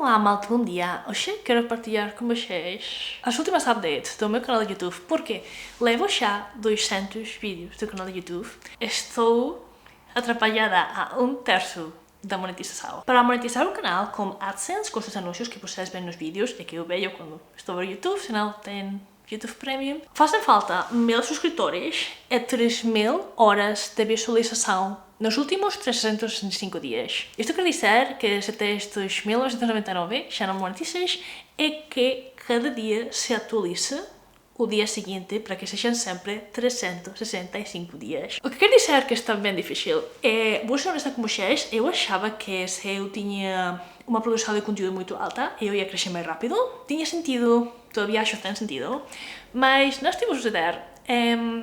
Olá malta, bom dia! Hoje quero partilhar com vocês as últimas updates do meu canal de YouTube, porque levo já 200 vídeos do canal de YouTube. Estou atrapalhada a 1/3 da monetização. Para monetizar o canal com AdSense, com os anúncios que vocês veem nos vídeos e que eu vejo quando estou no YouTube, senão tem YouTube Premium, fazem falta 1000 subscritores e 3000 horas de visualização nos últimos 365 dias. Isto quer dizer que se tens 2.999 já não monetizas e que cada dia se atualiza o dia seguinte para que sejam sempre 365 dias. O que quer dizer que está bem difícil. Vou ser honesta com vocês, eu achava que se eu tinha uma produção de conteúdo muito alta, eu ia crescer mais rápido. Tinha sentido, todavía acho que tem sentido, mas não estive a suceder.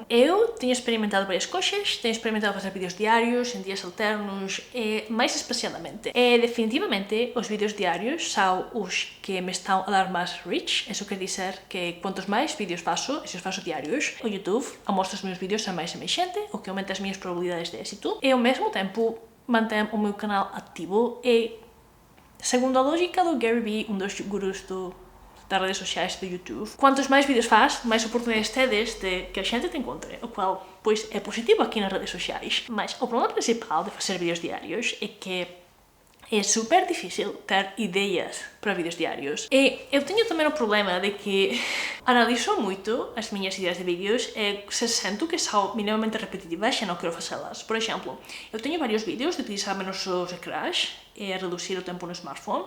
Eu tinha experimentado várias coisas, tenho experimentado fazer vídeos diários, em dias alternos, e mais especialmente, definitivamente os vídeos diários são os que me estão a dar mais reach. Isso quer dizer que quantos mais vídeos faço, esses faço diários, o YouTube mostra os meus vídeos a mais gente, o que aumenta as minhas probabilidades de êxito, e ao mesmo tempo mantém o meu canal ativo e, segundo a lógica do Gary Vee, um dos gurus das redes sociais do YouTube, quantos mais vídeos faz, mais oportunidades tedes de que a gente te encontre, o qual, pois, é positivo aqui nas redes sociais. Mas o problema principal de fazer vídeos diários é que é super difícil ter ideias para vídeos diários. E eu tenho também o problema de que analiso muito as minhas ideias de vídeos e se sinto que são minimamente repetitivas e não quero fazê-las. Por exemplo, eu tenho vários vídeos de utilizar menos os ecrãs e reduzir o tempo no smartphone.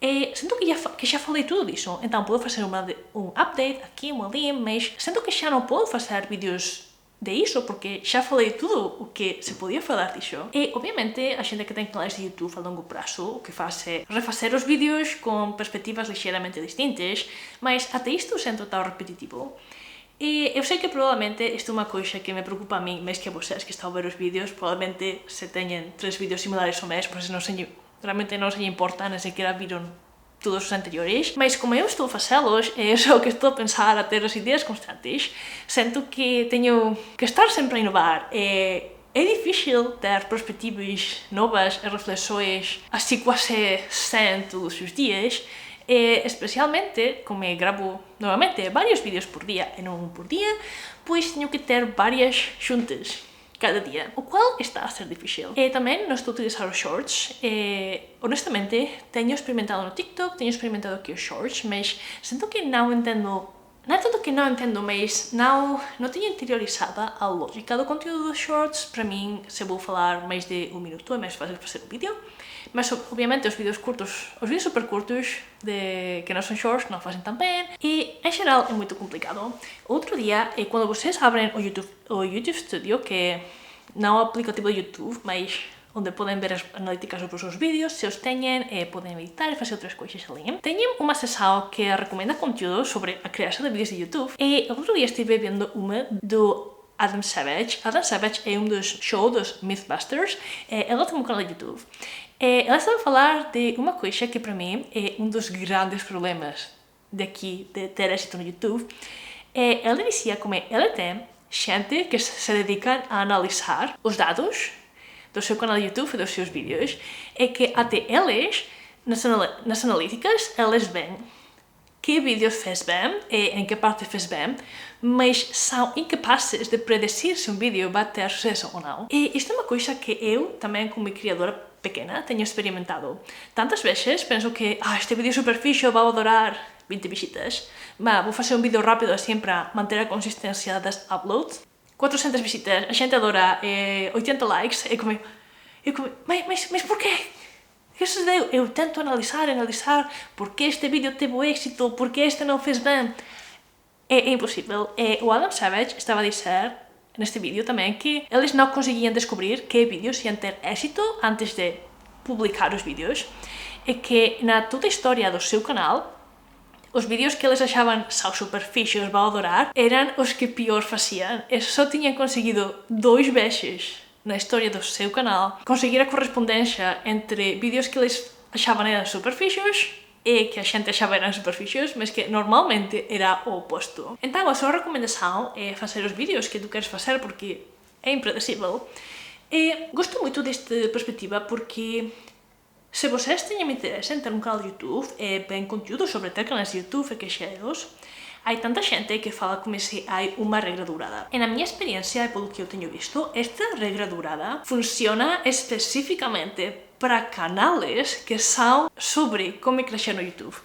E sinto que já falei tudo disso, então posso fazer um update aqui, um ali, mas sinto que já não posso fazer vídeos disso porque já falei tudo o que se podia falar disso. E obviamente a gente que tem canais de YouTube a longo prazo o que faz é refazer os vídeos com perspectivas ligeiramente distintas, mas até isto sinto tão repetitivo. E eu sei que provavelmente isto é uma coisa que me preocupa a mim mais que a vocês que estão a ver os vídeos. Provavelmente se tenham 3 vídeos similares ao mês, por isso realmente não se importa, nem sequer viram todos os anteriores, mas como eu estou a fazê-los, é só que estou a pensar a ter as ideias constantes, sinto que tenho que estar sempre a inovar. É difícil ter perspectivas novas e reflexões assim quase 100 todos os dias, e especialmente como eu gravo novamente vários vídeos por dia e não um por dia, pois tenho que ter várias juntas cada dia, o qual está a ser difícil. E também não estou a utilizar os shorts. Honestamente, tenho experimentado no TikTok, tenho experimentado aqui os shorts, mas sinto que não entendo. Não é tanto que não entendo, mas não tenho interiorizada a lógica do conteúdo dos shorts. Para mim, se vou falar mais de 1 minuto, é mais fácil fazer um vídeo. Mas, obviamente, os vídeos curtos, os vídeos super curtos, que não são shorts, não fazem tão bem. E, em geral, é muito complicado. Outro dia, é quando vocês abrem o YouTube Studio, que não é o aplicativo do YouTube, mas onde podem ver as analíticas sobre os seus vídeos, se os têm, podem editar e fazer outras coisas ali. Tenho uma seção que recomenda conteúdo sobre a criação de vídeos de YouTube. E outro dia estive vendo uma do Adam Savage. Adam Savage é um dos shows dos Mythbusters. Ela tem um canal de YouTube. Ela estava a falar de uma coisa que para mim é um dos grandes problemas de ter êxito no YouTube. Ela dizia como ela tem gente que se dedica a analisar os dados do seu canal de YouTube e dos seus vídeos, e que até eles, nas analíticas, elas veem que vídeos fez bem e em que parte fez bem, mas são incapazes de predecir se um vídeo vai ter sucesso ou não. E isto é uma coisa que eu, também como criadora pequena, tenho experimentado. Tantas vezes penso que este vídeo é super fixe, vai adorar 20 visitas, mas vou fazer um vídeo rápido assim para manter a consistência das uploads. 400 visitas, a gente adora, 80 likes, mas porquê? Eu tento analisar porque este vídeo teve êxito, porque este não fez bem. É impossível. O Adam Savage estava a dizer neste vídeo também que eles não conseguiam descobrir que vídeos iam ter êxito antes de publicar os vídeos, e que na toda a história do seu canal, os vídeos que eles achavam são super fixos, vão adorar, eram os que pior faziam. Eles só tinham conseguido 2 vezes na história do seu canal conseguir a correspondência entre vídeos que eles achavam eram super fixos e que a gente achava eram super fixos, mas que normalmente era o oposto. Então a sua recomendação é fazer os vídeos que tu queres fazer porque é impredecível. E gosto muito desta perspectiva porque Se vocês têm interesse em ter um canal de YouTube e bem conteúdo sobre ter canais de YouTube e queixeiros, há tanta gente que fala como se há uma regra dourada. Na minha experiência e pelo que eu tenho visto, esta regra dourada funciona especificamente para canais que são sobre como crescer no YouTube.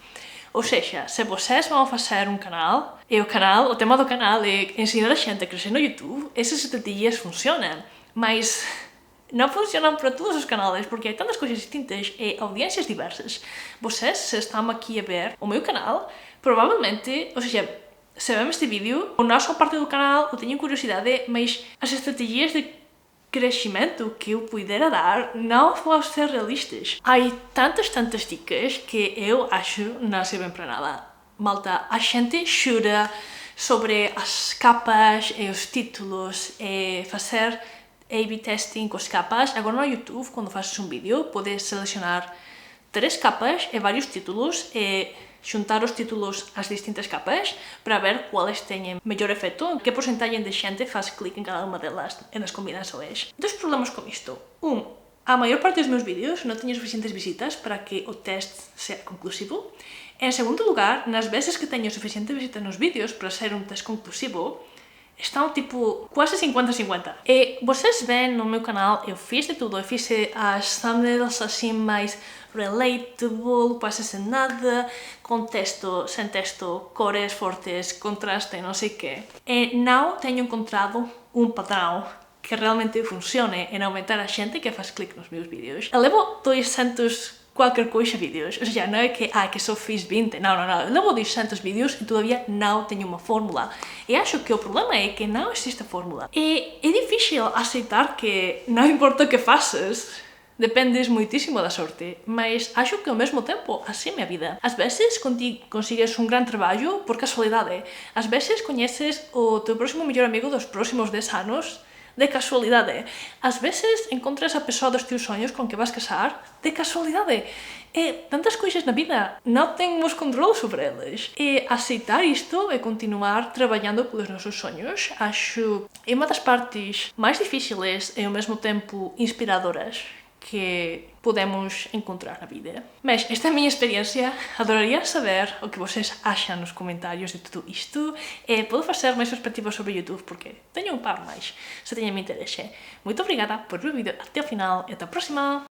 Ou seja, se vocês vão fazer um canal, e o tema do canal é ensinar a gente a crescer no YouTube, essas estratégias funcionam, mas não funcionam para todos os canais, porque há tantas coisas distintas e audiências diversas. Vocês, se estão aqui a ver o meu canal, provavelmente, ou seja, se vemos este vídeo, ou não são parte do canal, ou tenho curiosidade, mas as estratégias de crescimento que eu pudera dar não vão ser realistas. Há tantas dicas que eu acho não servem para nada. Malta, a gente chora sobre as capas e os títulos e fazer A/B testing com as capas. Agora no YouTube, quando fazes um vídeo, podes selecionar 3 capas e vários títulos e juntar os títulos às distintas capas para ver quais têm melhor efeito, que porcentagem de gente faz clique em cada uma delas e nas combinações. Dois problemas com isto. A maior parte dos meus vídeos não tenho suficientes visitas para que o teste seja conclusivo. Em segundo lugar, nas vezes que tenho suficiente visita nos vídeos para ser um teste conclusivo, estão tipo quase 50-50. E vocês veem no meu canal, eu fiz de tudo. Eu fiz as thumbnails assim mais relatable, quase sem nada, com texto, sem texto, cores fortes, contraste, não sei o quê. E não tenho encontrado um padrão que realmente funcione em aumentar a gente que faz clique nos meus vídeos. Eu levo 200 qualquer coisa vídeos, ou seja, não é que só fiz 20, não, eu levo 200 vídeos e todavia não tenho uma fórmula. E acho que o problema é que não existe fórmula. E é difícil aceitar que não importa o que faças, dependes muitíssimo da sorte, mas acho que ao mesmo tempo assim é a vida. Às vezes consigues um grande trabalho por casualidade, às vezes conheces o teu próximo melhor amigo dos próximos 10 anos de casualidade. Às vezes encontras a pessoa dos teus sonhos com que vas casar de casualidade. E tantas coisas na vida, não temos controle sobre elas. E aceitar isto e continuar trabalhando pelos nossos sonhos, acho é uma das partes mais difíceis e ao mesmo tempo inspiradoras que podemos encontrar na vida. Mas esta é a minha experiência, adoraria saber o que vocês acham nos comentários de tudo isto e podo fazer mais perspectivas sobre YouTube porque tenho um par mais, se tenham interesse. Muito obrigada por ver o vídeo até o final e até a próxima!